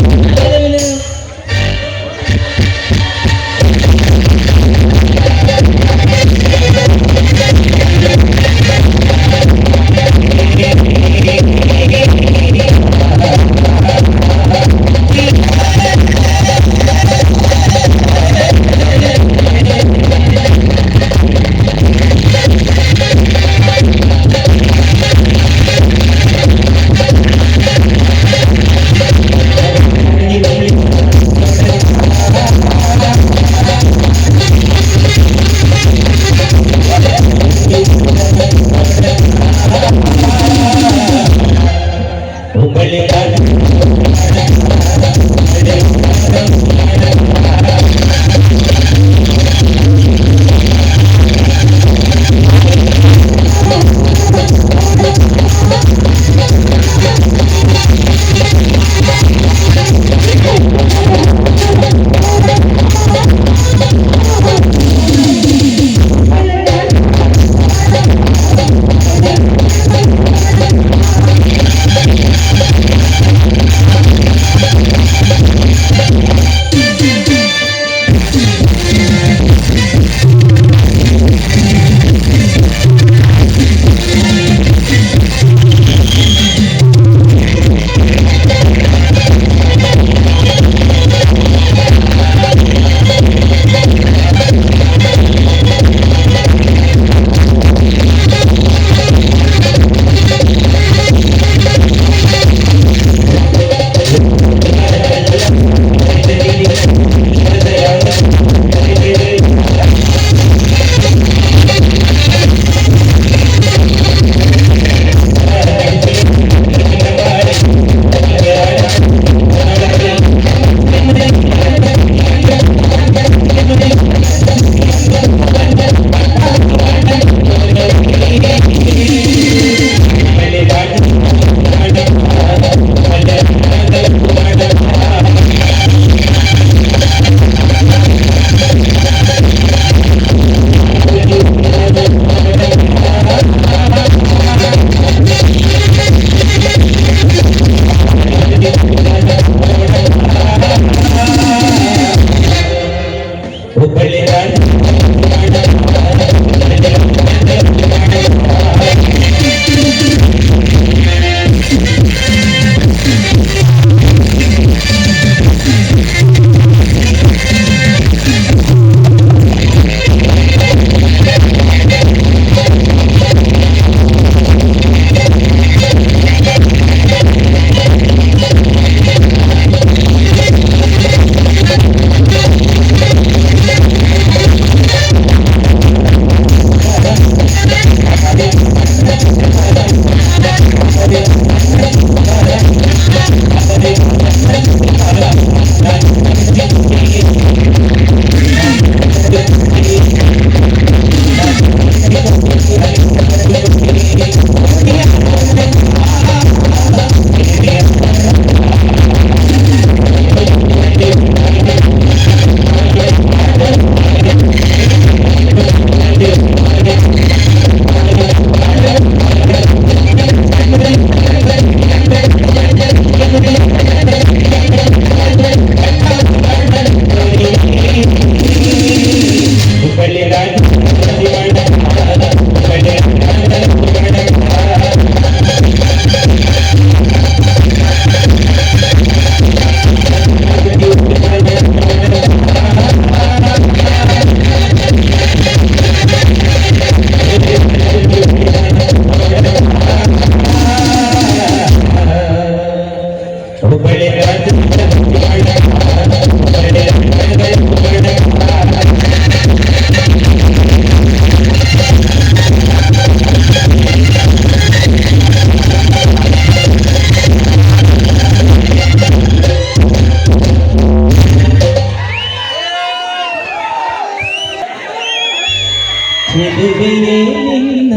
ಚೆಲುವೆಯೇ ನಿನ್ನ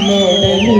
ನೋಡಲು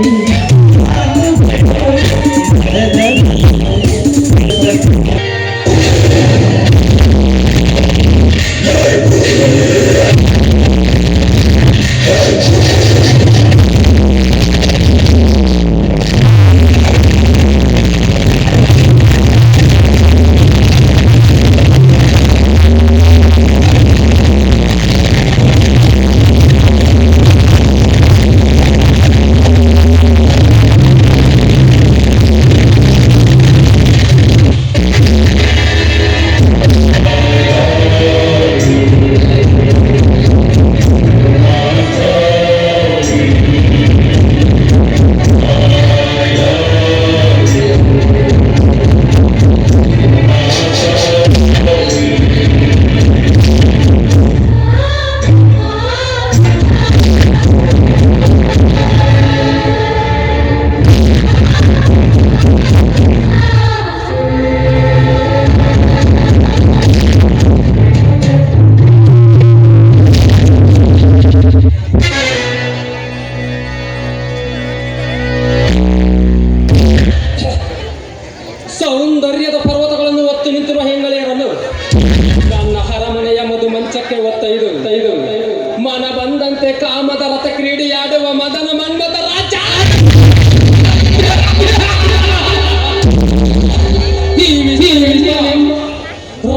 ಸೌಂದರ್ಯದ ಪರ್ವತಗಳನ್ನು ಒತ್ತು ನಿಂತಿರುವ ಹೆಂಗಳೆಯರನ್ನು ನನ್ನ ಹರಮನೆಯ ಮಧು ಮಂಚಕ್ಕೆ ಒತ್ತೈದು ಮನ ಬಂದಂತೆ ಕಾಮದ ರಥ ಕ್ರೀಡೆಯಾಡುವ ಮದನ ಮನ್ಮಥ ರಾಜ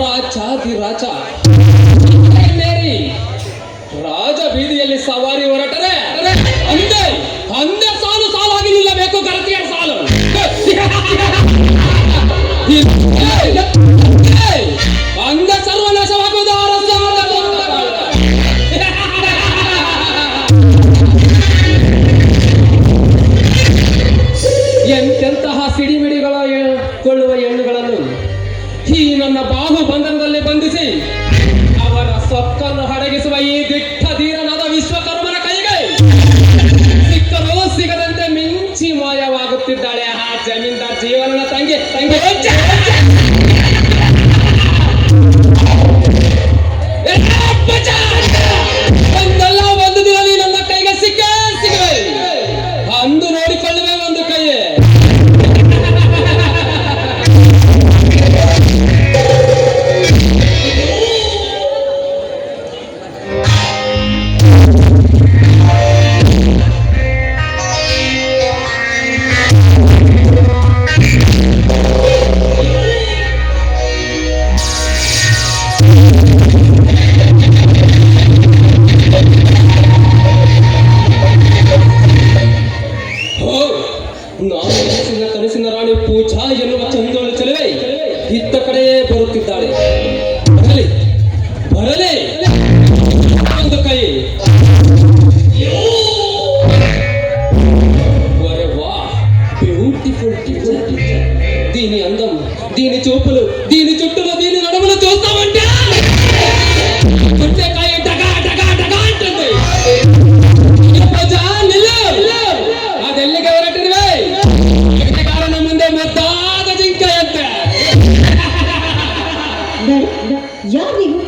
ರಾಜಾಧಿರಾಜ ಮೇರಿ ರಾಜ ಬೀದಿಯಲ್ಲಿ ಸವಾರಿ ಹೊರಟರೆ ಅಂದೆ ಸಾಲು ಸಾಲಾಗಿ ನಿಲ್ಲಬೇಕು ಗರತಿಯ ಸಾಲು ಅಂದ ಸರ್ವನಾಶವಾಗುವುದು ಎಂತೆಂತಹ ಸಿಡಿಮಿಡಿಗಳ ಕೊಳ್ಳುವ ಹೆಣ್ಣುಗಳನ್ನು ಈ ನನ್ನ ಬಾಹು ಬಂಧನದಲ್ಲಿ ಬಂಧಿಸಿ ಅವರ ಸೊಕ್ಕನ್ನು ಹಡಗಿಸುವ ಈ ದಿಟ್ಟ ಧೀರನಾದ ವಿಶ್ವಕರ್ಮನ ಕೈಗೆ ಸಿಕ್ಕರೂ ಸಿಗದಂತೆ ಮಿಂಚಿ ಮಾಯವಾಗುತ್ತಿದ್ದಾಳೆ ಆ ಜಮೀನ್ದಾರ್ ಜೀವನನ ತಂಗಿ ಒಂದಲ್ಲ ಒಂದು ದಿನ ನನ್ನ ಕೈಗೆ ಸಿಕ್ಕೇ ಸಿಗುವೆ ಅಂದು ನೋಡಿಕೊಳ್ಳುವೆ ಒಂದು ಕೈಯೇ ಕನಸಿನ ರಾಣಿ ಪೂಜಾ ಎನ್ನುವ ಚಂದೋಳು ಚೆಲುವೆ ಇತ್ತ ಕಡೆಯೇ ಬರುತ್ತಿದ್ದಾಳೆ ಬರಲಿ ಒಂದು ಕೈ బ్యూటిఫుల్ దీని అందం దీని చూపులు దీని చుట్టూలో దీని నడుములు చూస్తామంటే గుండెకాయ డగా డగా డగా అంటుంది ಅದೆಲ್ಲಿಗೆ ಹೊರಟಿರುವೆ ಕಾರಣ ಮುಂದೆ ಮುದ್ದಾದ ಜಿಂಕೆಯಂತೆ ಯಾರು ನೀವು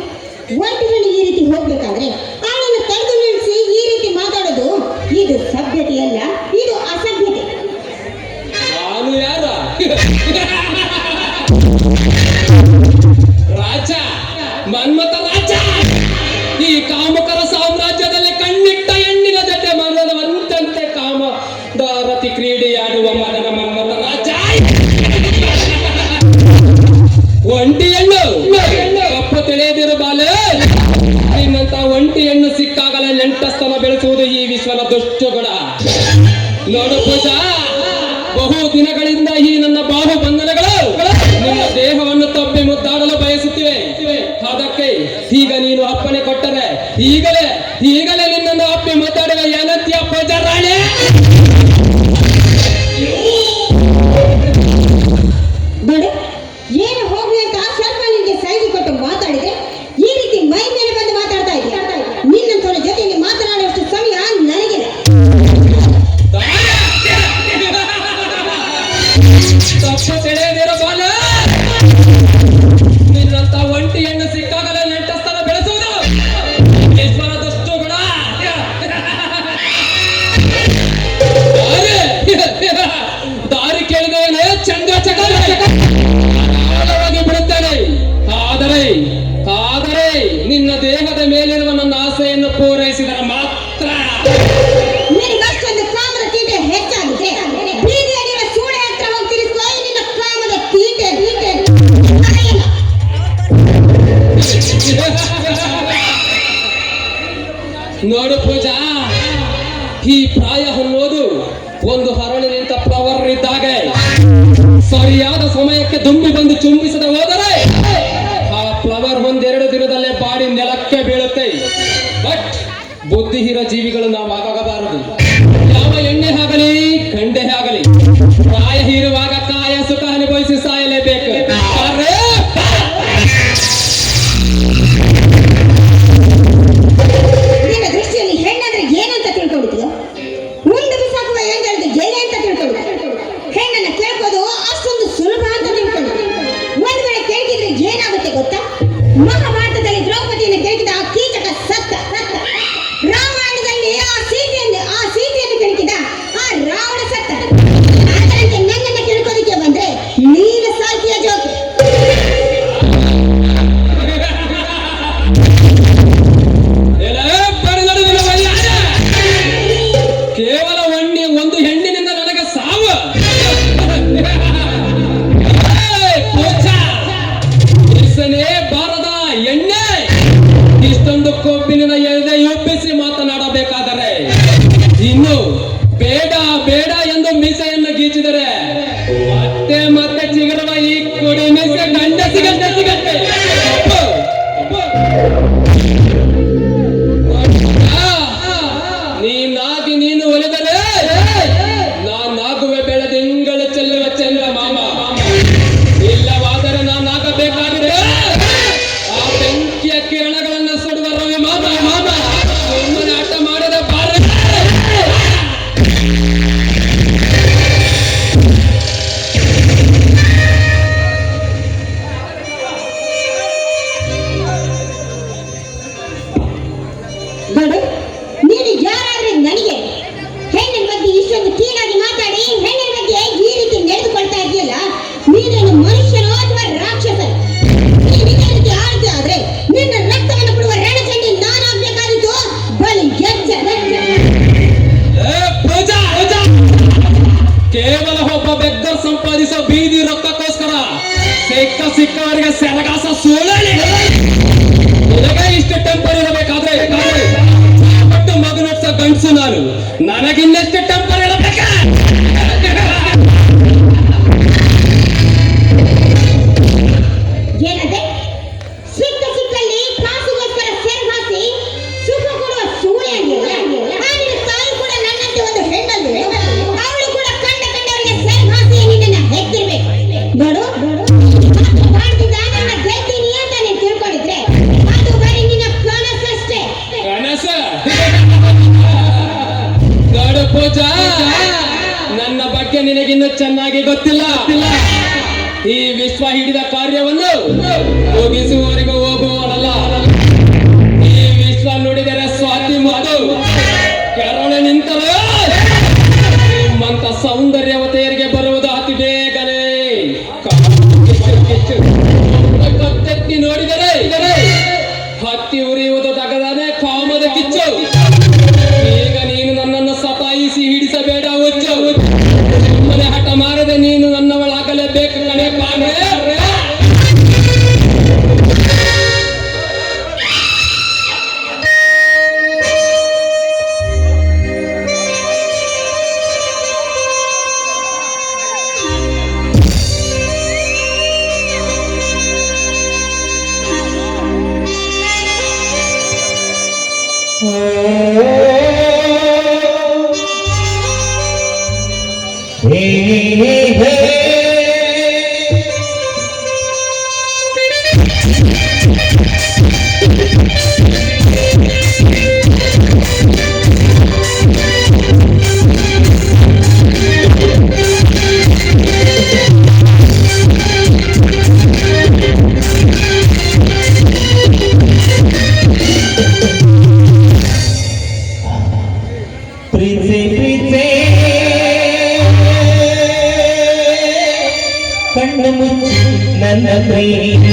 ಒಂಟಿನಲ್ಲಿ ಈ ರೀತಿ ಹೋಗ್ಬೇಕಾದ್ರೆ ಆಳನ್ನು ತಡೆದು ನಿಲ್ಲಿಸಿ ಈ ರೀತಿ ಮಾತಾಡೋದು ಇದು ಸಭ್ಯತೆಯಲ್ಲ, ಇದು ಅಸಭ್ಯತೆ. ನಾನು ಯಾರ ರಾಜ, ಮನ್ಮಥ ರಾಜ. ಈ ಕಾಮಕರ ಸಾಮ್ರಾಜ್ಯದಲ್ಲಿ ಕಣ್ಣಿಟ್ಟ ಹೆಣ್ಣಿನ ಜೊತೆ ಮನವಂತಂತೆ ಕಾಮದ ರತಿ ಕ್ರೀಡೆಯಾಡುವ ಮದನ ಮನ್ಮಥ ರಾಜ. ಒಂಟಿ ಹೆಣ್ಣು ಕಪ್ಪು ತಿಳಿಯದಿರು ಬಾಲೆ, ನಿನ್ನಂತ ಒಂಟಿ ಹೆಣ್ಣು ಸಿಕ್ಕಾಗಲೇ ನೆಂಟಸ್ತನ ಬೆಳೆಸುವುದು ಈ ವಿಶ್ವನ ದುಷ್ಟಗುಣ. ನೋಡು ಪೂಜಾ, ಬಹು ದಿನಗಳಿಂದ ಈ ನನ್ನ ಬಾಹು ಬಂಧನಗಳು ನಿನ್ನ ದೇಹವನ್ನು ತಪ್ಪಿ ಮುದ್ದಾಡಲು ಬಯಸುತ್ತಿವೆ. ಅದಕ್ಕೆ ಈಗ ನೀನು ಅಪ್ಪಣೆ ಕೊಟ್ಟರೆ ಈಗಲೇ ನಿನ್ನನ್ನು ಅಪ್ಪಿ ಮುದ್ದಾಡುವ ಏನಂತೀಯ ಪೂಜಾ ರಾಣಿ? ಏನು ಹೋಗ್ಲಿ ಅಂತ ಸ್ವಲ್ಪ ನಿನ್ಗೆ ಸೈಜು ಕೊಟ್ಟು ಮಾತಾಡಿದೆ, ಈ ರೀತಿ ಮೈ ಮೇಲೆ ಬಂದು ಮಾತಾಡ್ತಾ ಇದೆಯಾ? ನಿನ್ನಂತವರ ಜೊತೆಗೆ ಮಾತನಾಡುವಷ್ಟು ಸಮಯ ನನಗಿಲ್ಲ. ತಪ್ಪು ತಿಳಿಯದಿರೋ ಬಾಲ, ನಿನ್ನಂತ ಒಂಟಿ ಹೆಣ್ಣು ಸಿಕ್ಕಾಗಲೇ ನೆಂಟಸ್ಥಾನ ಬೆಳೆಸುವುದು ಈಶ್ವರದಷ್ಟು ಗುಣ. ನೋಡು ಪೂಜಾ, ಈ ಪ್ರಾಯ ಅನ್ನೋದು ಒಂದು ಹರಳಿ ನಿಂತ ಫ್ಲವರ್ ಇದ್ದಾಗೆ ಸರಿಯಾದ ಸಮಯಕ್ಕೆ ದುಂಬಿ ಬಂದು ಚುಂಬಿಸದೆ ಹೋದರೆ ಆ ಫ್ಲವರ್ ಒಂದೆರಡು ದಿನದಲ್ಲೇ ಬಾಡಿ ನೆಲಕ್ಕೆ ಬೀಳುತ್ತೆ. ಬಟ್ ಬುದ್ಧಿಹೀನ ಜೀವಿಗಳು ನಾವು ಆಗಾಗಬಾರದು. ಯಾವ ಎಣ್ಣೆ ಆಗಲಿ ಗಂಡೆ ಆಗಲಿ ಪ್ರಾಯ ಹೀರುವಾಗ ಕಾಯ ಸುಖ ಅನುಭವಿಸಿ ಸಾಯಲೇಬೇಕು. ನಿನ್ನ ದೃಷ್ಟಿಯಲ್ಲಿ ಹೆಣ್ಣಂದ್ರೆ ಏನಂತ ತಿಳ್ಕೊಂಡಿದ್ಯೋ? ಮುಂದೆ ಬಿಸಾಕುವ ಏಂಜಲ್ದು ಜೈಲೆ ಅಂತ ತಿಳ್ಕೊಂಡು ಹೆಣ್ಣನ್ನ ಕೇಳ್ಕೋದು ಅಷ್ಟೊಂದು ಸುಲಭ ಅಂತ ತಿಳ್ಕೊಂಡು ಒಂದ್ ವೇಳೆ ಕೇಳಿದ್ರೆ ಏನಾಗುತ್ತೆ ಗೊತ್ತಾ? ಮಹಾಭಾರತದಲ್ಲಿ ದ್ರೌಪದಿಯನ್ನು ಕೇಳಿದ ಆ ಕೀಚಕ ಸತ್ತ. ರಾಮಾಯಣದಲ್ಲಿ ಆ ಸೀತೆಯನ್ನು ಕೆಣಕಿದ ಆ ರಾವಣ ಸತ್ತ. ಅದರಂತೆ ನನ್ನನ್ನು ಕೇಳ್ಕೋದಕ್ಕೆ ಬಂದ್ರೆ ನೀನು ಸಾಲ್ತಿಯ ಜೋಕೆ. ಕೇವಲ ಒಂದು ಹೆಣ್ಣಿನಿಂದ ನನಗೆ ಸಾವು. ಇಸನೇ ಬಾರದ ಎಣ್ಣೆ ಇಷ್ಟೊಂದು ಕೊಬ್ಬಿನ ಎದೆ ಒಪ್ಪಿಸಿ ಮಾತನಾಡಬೇಕಾದರೆ ಇನ್ನು ಬೇಡ ಬೇಡ ಎಂದು ಮೀಸೆಯನ್ನು ಗೀಚಿದರೆ ಮತ್ತೆ ಮತ್ತೆ ಚಿಗುರುವ ಈ ಕುಡಿ ಮೀಸೆ ಸಿಗತ್ತೆ. ನೀನಾಗಿ ನೀನು ಒಲಿದರೆ ನಾನಾಗುವೆ ಬೆಳೆದಿಂಗಳು ಚೆಲ್ಲುವ ಚಂದ್ರ ಮಾಮ. ಇಲ್ಲವಾದರೆ ನಾನಾಗಬೇಕಾಗಿದೆ ಆ ಬೆಂಕಿಯ ಕಿರಣಗಳನ್ನು ಸುಡುವ ರವಿ ಮಾಮ. ಸುಮ್ಮನೆ ಆಟ ಮಾಡಿದ ಬಾರ. ನೋಡು, ನೀನು ಯಾರಾದ್ರೆ ನನಗೆ ಹೆಣ್ಣಿನ ಬಗ್ಗೆ ಇಷ್ಟೊಂದು ಕೀಳಾಗಿ ಮಾತಾಡಿ ಹೆಣ್ಣಿನ ಬಗ್ಗೆ ಈ ರೀತಿ ನಡೆದುಕೊಳ್ತಾ ಇದೆಯಲ್ಲ, ನೀನೇನು ಮನುಷ್ಯನೋ ಅಥವಾ ರಾಕ್ಷಸ? ನೀನು ಇದೇ ರೀತಿ ಆಡ್ತಾ ಆದ್ರೆ ನಿನ್ನ ರಕ್ತವನ್ನು ಕೊಡುವ ರಣಚಂಡಿ ನಾನಾಗಬೇಕಾಗಿತ್ತು. ಬಲಿ ಎಚ್ಚರ. ಪೂಜಾ, ಕೇವಲ ಒಬ್ಬ ಬೆಗ್ಗರ್ ಸಂಪಾದಿಸೋ ಬೀದಿ ರೊಕ್ಕಕ್ಕೋಸ್ಕರ ಸಿಕ್ಕವರಿಗೆ ಸೆರಗಾಸ ಸೋಳಲಿ. ನಿನಗೆ ಇಷ್ಟು ಟೆಂಪರ್ ಇರಬೇಕಾದ್ರೆ ಪಟ್ಟು ಮಗು ನಡ್ಸೋ ಗಂಡಸು ನಾನು. ನನಗಿನ್ನಷ್ಟು ಟೆಂಪರ್ ಇರಬೇಕ. ಏನಂತೆ? ಸಿಕ್ಕಲ್ಲಿ ಕಾಸುಗೋಸ್ಕರ ಸೆರಗಾಸಿ ಸುಖ ಕೊಡುವ ಸೂಳೆ ಆಗಿಲ್ಲ. ನಿನ್ನ ತಾಯಿ ಕೂಡ ನನ್ನಂತೆ ಒಂದು ಹೆಣ್ಣಲ್ವೇ? ಅವಳು ಕೂಡ ಕಂಡವರಿಗೆ ಸೆರಗಾಸಿ ನಿನ್ನನ್ನ ಹೆತ್ತಿರ್ಬೇಕು. ನೋಡು, ಮಾಡ್ತಿದ್ದ ನನ್ನ ಗೆಲ್ತೀನಿ ಅಂತ ನೀನು ತಿಳ್ಕೊಂಡಿದ್ರೆ ಅದು ಬರೀ ನಿನ್ನ ಕನಸಷ್ಟೇ. ಕನಸ? ನೋಡು ಪೂಜಾ, ನನ್ನ ಬಗ್ಗೆ ನಿನಗಿನ್ನೂ ಚೆನ್ನಾಗಿ ಗೊತ್ತಿಲ್ಲ. ಈ ವಿಶ್ವ ಹಿಡಿದ ಕಾರ್ಯವನ್ನು ಮುಗಿಸುವವರೆಗೂ ಹೋಗುವವನಲ್ಲ. ಈ ವಿಶ್ವ ನುಡಿದರೆ ಸ್ವಾತಿ ಮತ್ತು ಕೆರಳೆ ನಿಂತರೆ ನಿಮ್ಮಂತ ಸೌಂದರ್ಯವತೆಯರಿಗೆ ಬರುವುದು ಅತಿ ಬೇಗನೆ. ಕತ್ತೆತ್ತಿ ನೋಡಿದರೆ ಹತ್ತಿ ಉರಿಯುವುದು ತಗದಾನೆ ಕಾಮದ ಕಿಚ್ಚು. ಈಗ ನೀನು ನನ್ನನ್ನು ಸತಾಯಿಸಿ ಹಿಡಿಸಬೇಡ ಹುಚ್ಚು. ಸುಮ್ಮನೆ ಹಠ ಮಾಡದೆ ನೀನು ನನ್ನವಳಾಗಲೇಬೇಕು ಕಣೆ ಪಾನೆ. ಕಣ್ಣು ಮುಚ್ಚಿ ನನ್ನ ಪ್ರೀತಿ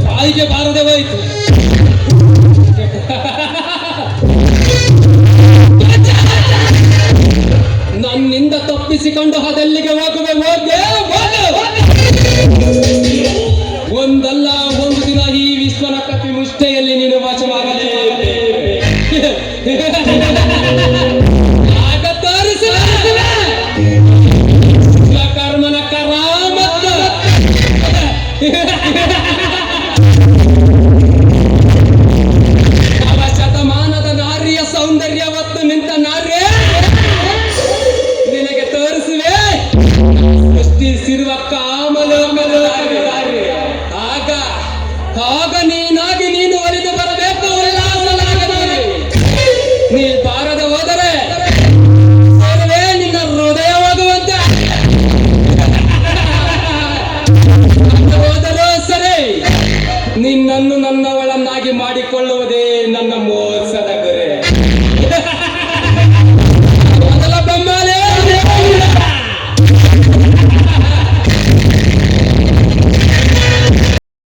ಬಾಯಿಗೆ ಬಾರದೆ ಹೋಯಿತು. ನನ್ನಿಂದ ತಪ್ಪಿಸಿಕೊಂಡು ಅದೆಲ್ಲಿಗೆ ಹೋಗುವೆ? ಒಂದಲ್ಲ ಒಂದು ದಿನ ಈ ವಿಶ್ವನ ಕಪಿ ಮುಷ್ಟಿಯಲ್ಲಿ ನೀನು ವಾಸವಾಗಲೇ ಆಗ ತೋರಿಸುವೆ ಕರ್ಮನ ಕರಾಮತ್ತು. ಶತಮಾನದ ನಾರಿಯ ಸೌಂದರ್ಯ ಹೊತ್ತು ನಿಂತ ನಾರ್ಯ ನಿನಗೆ ತೋರಿಸುವೆ ಸೃಷ್ಟಿಸಿರುವ ಕಾಮಲೋಕಲು. ಆಗ ಆಗ ನೀನಾಗಿ ನೀನು ಒಲಿದು ಬರಬೇಕು. ಉಲ್ಲಾಸಲಾಗದೆ ನೀ ಬಾರದ ಹೋದರೆ ಸರ್ವೇ ನಿನ್ನ ಹೃದಯ ಹೋಗುವಂತೆ. ಹೋದರೂ ಸರಿ ನಿನ್ನನ್ನು ನನ್ನವಳನ್ನಾಗಿ ಮಾಡಿಕೊಳ್ಳುವುದೇ ನನ್ನ